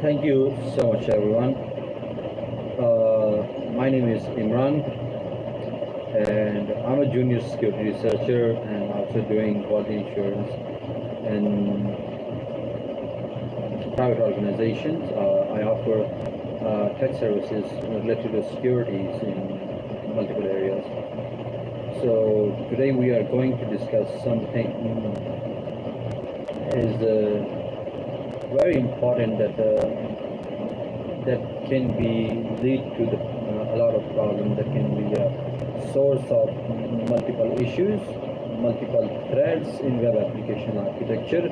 Thank you so much, everyone. My name is Imran, and I'm a junior security researcher and also doing quality insurance in private organizations. I offer tech services related to securities in multiple areas. So today we are going to discuss something is very important that can be lead to a lot of problems, that can be a source of multiple issues, multiple threads in web application architecture,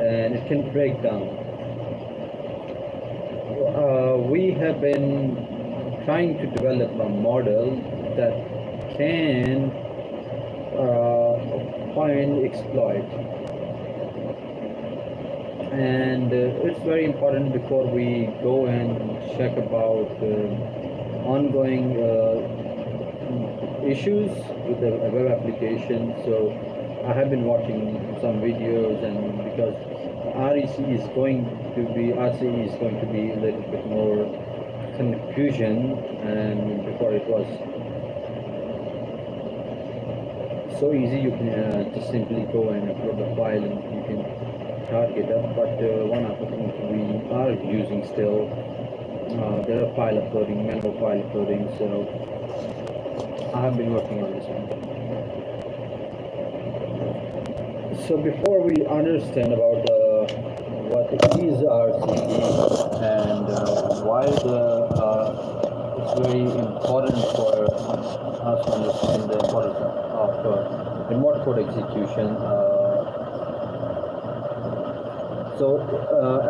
and it can break down. We have been trying to develop a model that can find exploit, and it's very important before we go and check about ongoing issues with the web application. So I have been watching some videos, and because RCE is going to be a little bit more confusion, and before it was so easy, you can just simply go and upload the file and you can target up. But one of the things we are using still, there are manual file uploading. So I have been working on this one. So before we understand about what is RCE and why it's very important for us to understand the importance of remote code execution.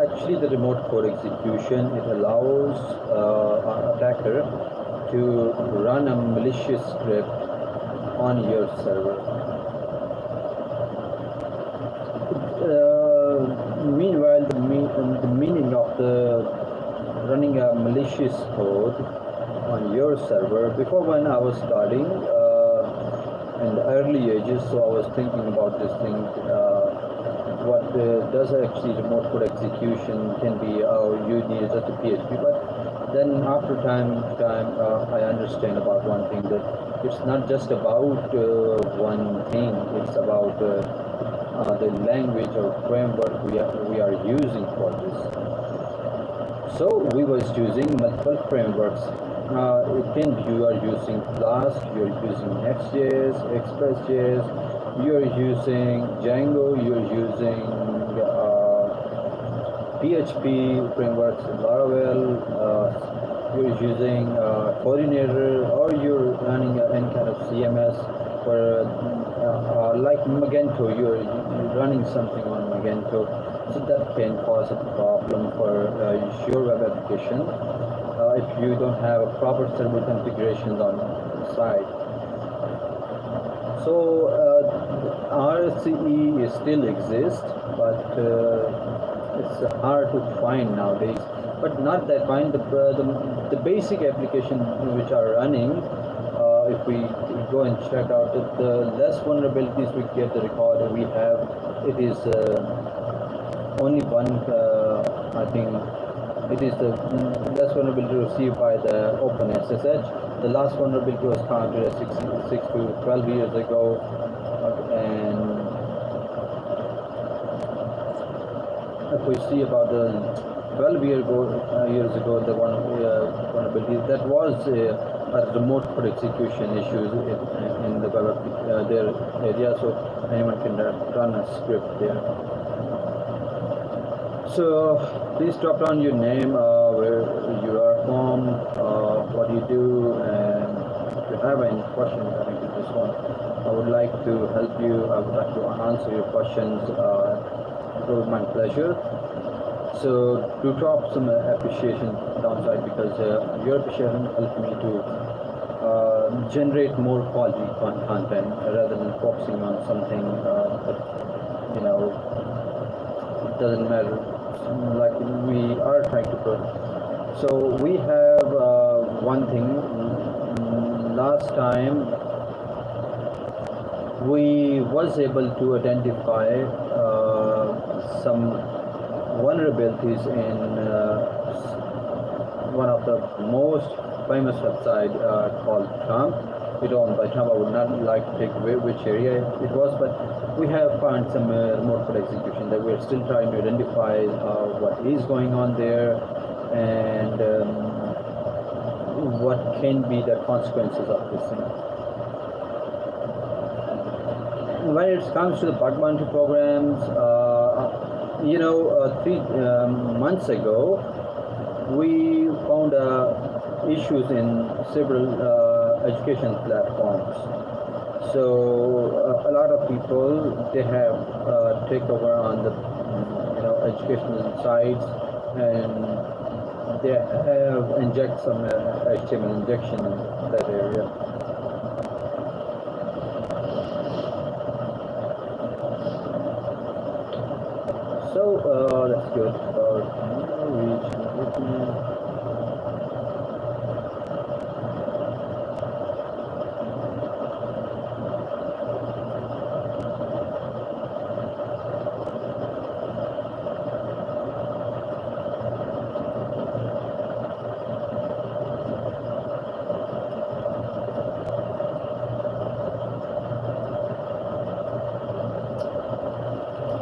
Actually, the remote code execution, it allows an attacker to run a malicious script on your server. Meanwhile, the meaning of the running a malicious code on your server, before when I was starting in the early ages, so I was thinking about this thing. What does actually remote code execution can be, you need just a PHP, but then after time I understand about one thing, that it's not just about one thing, it's about the language or framework we are using for this. So we was using multiple frameworks. You are using Flask, you're using Next.js, Express.js, you're using Django, you're using PHP frameworks, Laravel, you're using Coordinator, or you're running any kind of CMS for like Magento, you're running something on Magento. So that can cause a problem for your web application if you don't have proper server configurations on the site. So RCE still exists, but it's hard to find nowadays. But not that fine. The basic application which are running, if we go and check out the less vulnerabilities we get the record we have, it is only one. I think it is the less vulnerability received by the OpenSSH. The last vulnerability was found 6 to 12 years ago, and if we see about the 12 years ago, the one vulnerability that was a remote code execution issue in the web their area, so anyone can run a script there. So please drop down your name, where you are from, what you do, and if you have any questions regarding to this one, I would like to help you. I would like to answer your questions. It will be my pleasure. So to drop some appreciation downside, because your appreciation helped me to generate more quality content rather than focusing on something that it doesn't matter, like we are trying to put. So we have one thing. Last time we was able to identify some vulnerabilities in one of the most famous website called Trump. It owned by Trump. I would not like to take away which area it was, but we have found some remote code execution that we're still trying to identify what is going on there and what can be the consequences of this thing. When it comes to the bug bounty programs, 3 months ago, we found issues in several education platforms. So a lot of people, they have takeover on the educational sites, and they have inject some HTML injection in that area. So that's good about reach.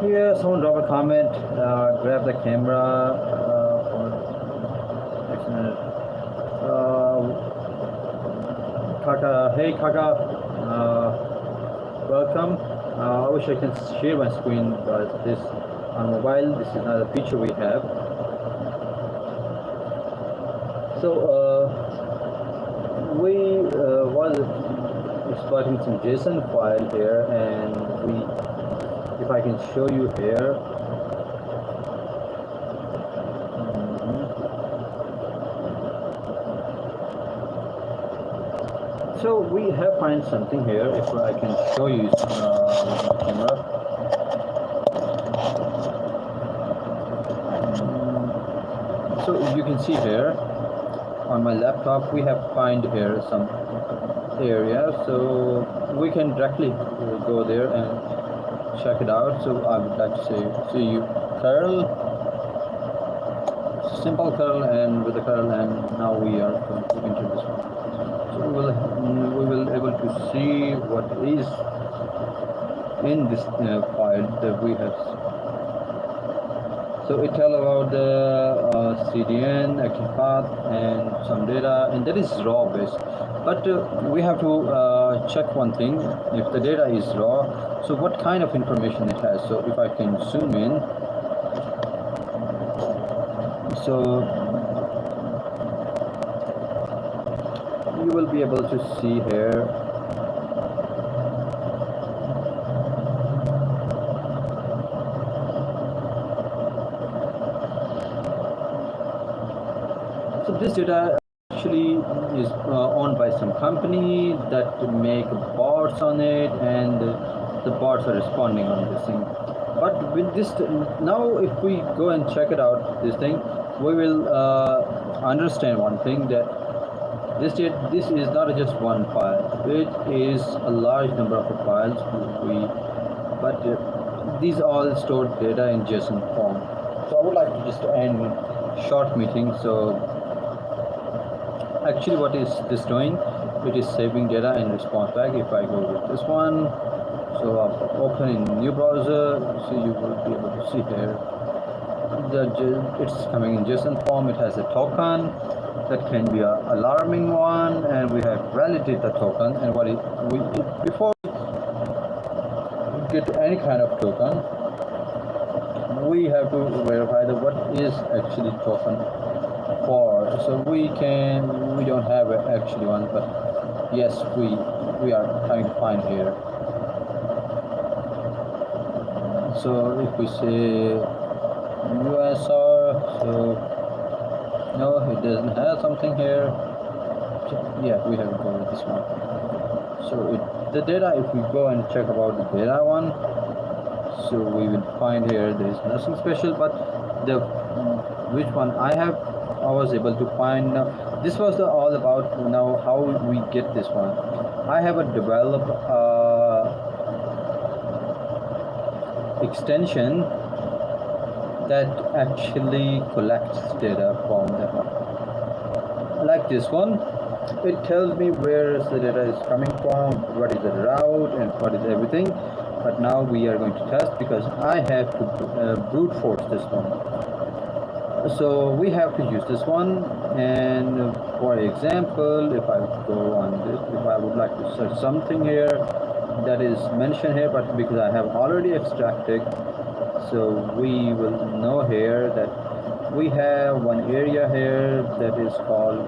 Here, someone drop a comment, grab the camera for next minute. Kaka, hey Kaka, welcome. I wish I can share my screen, but this on mobile, this is not a feature we have. So we was exploiting some JSON file here, and if I can show you here. So we have find something here. If I can show you with the camera. So you can see here on my laptop, we have find here some area. So we can directly go there and check it out. So I would like to say curl, simple curl, and with the curl, and now we are going to enter this one. So we will able to see what is in this file that we have. So it tell about the CDN, active path, and some data, and that is raw based. But we have to check one thing. If the data is raw, so what kind of information it has. So if I can zoom in, so you will be able to see here so this data actually is owned by some company that make bots on it, and the bots are responding on this thing. But with this now, if we go and check it out, this thing, we will understand one thing, that this is not just one file, it is a large number of files. But these all stored data in JSON form. So I would like to just end short meeting. So actually what is this doing, it is saving data and response back. If I go with this one, so I'll open in new browser, so you will be able to see here that it's coming in JSON form. It has a token that can be an alarming one, and we have validated the token. And before we get any kind of token, we have to verify that what is actually token for. So we don't have actually one, but yes, we are trying to find here. So if we say USR, so no, it doesn't have something here. So yeah, we have to go with this one. So the data, if we go and check about the data one, so we will find here there is nothing special. But which one I was able to find. This was all about now how we get this one. I have a developed extension that actually collects data from them. Like this one, it tells me where the data is coming from, what is the route, and what is everything. But now we are going to test because I have to brute force this one. So we have to use this one, and for example, if I go on this, if I would like to search something here that is mentioned here, but because I have already extracted, so we will know here that we have one area here that is called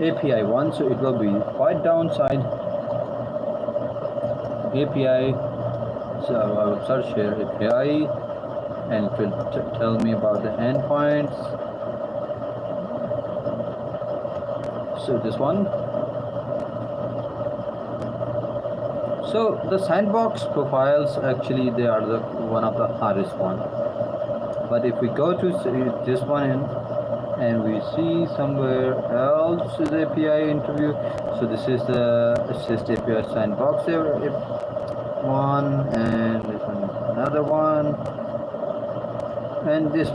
API 1, so it will be quite downside API. So I will search here API and it will tell me about the endpoints. So this one. So the sandbox profiles, actually they are the one of the hardest one. But if we go to this one and we see somewhere else is API interview, so this is the assist API sandbox one, and this one another one, and this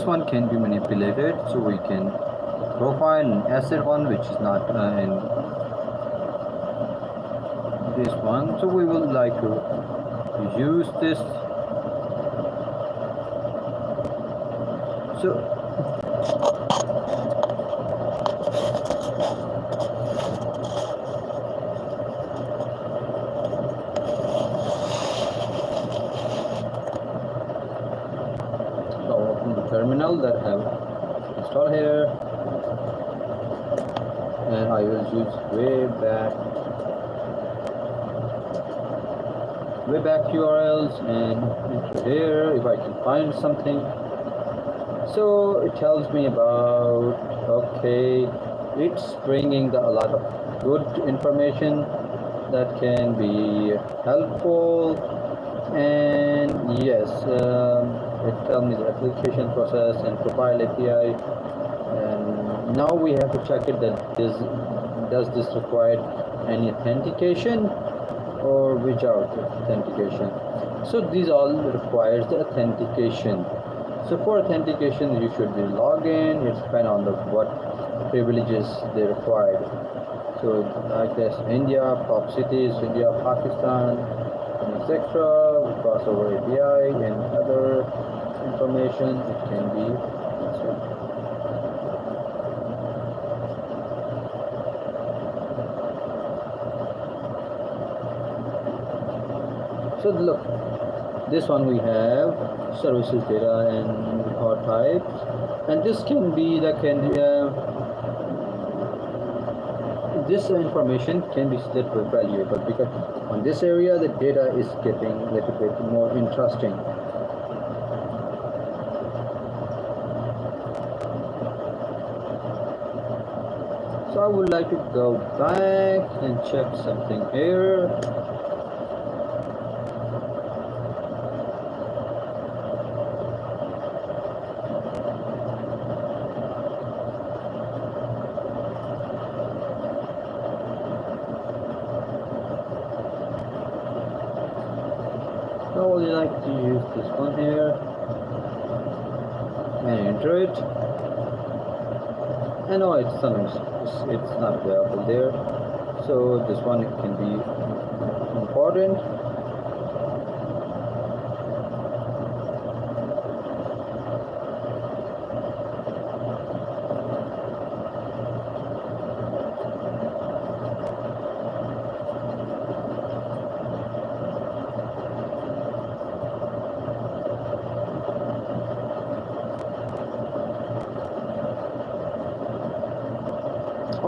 one can be manipulated, so we can profile an asset one which is not in this one, so we would like to use this. So open the terminal that I have installed here, and I will use way back URLs and enter here if I can find something. So it tells me about, okay, it's bringing a lot of good information that can be helpful, and yes, it tells me the application process and profile API, and now we have to check it that does this require any authentication or without authentication. So these all requires the authentication. So for authentication you should be logged in. It's depend on what privileges they require. So like this, India, top cities, India, Pakistan, etc. We cross over API and other information. It can be so look, this one we have services data and record types, and this can be this information can be set with valuable, because on this area the data is getting a little bit more interesting. So I would like to go back and check something here. I would like to use this one here and enter it. I know it's not available there, so this one can be important.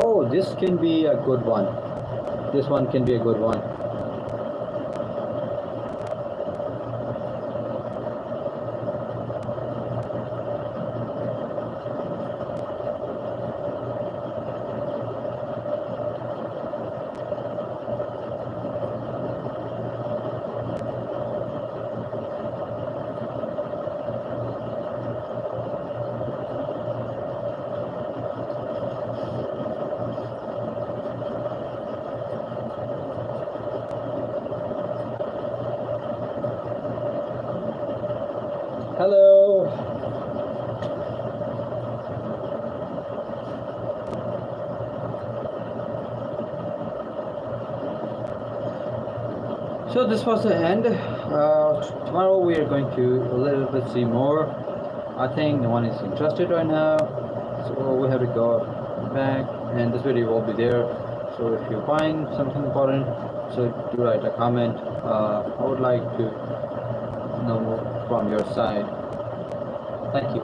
Oh, this can be a good one. This one can be a good one. Hello. So this was the end. Tomorrow we are going to a little bit see more. I think no one is interested right now, so we have to go back, and this video will be there. So if you find something important, so do write a comment. I would like to know more from your side. Thank you.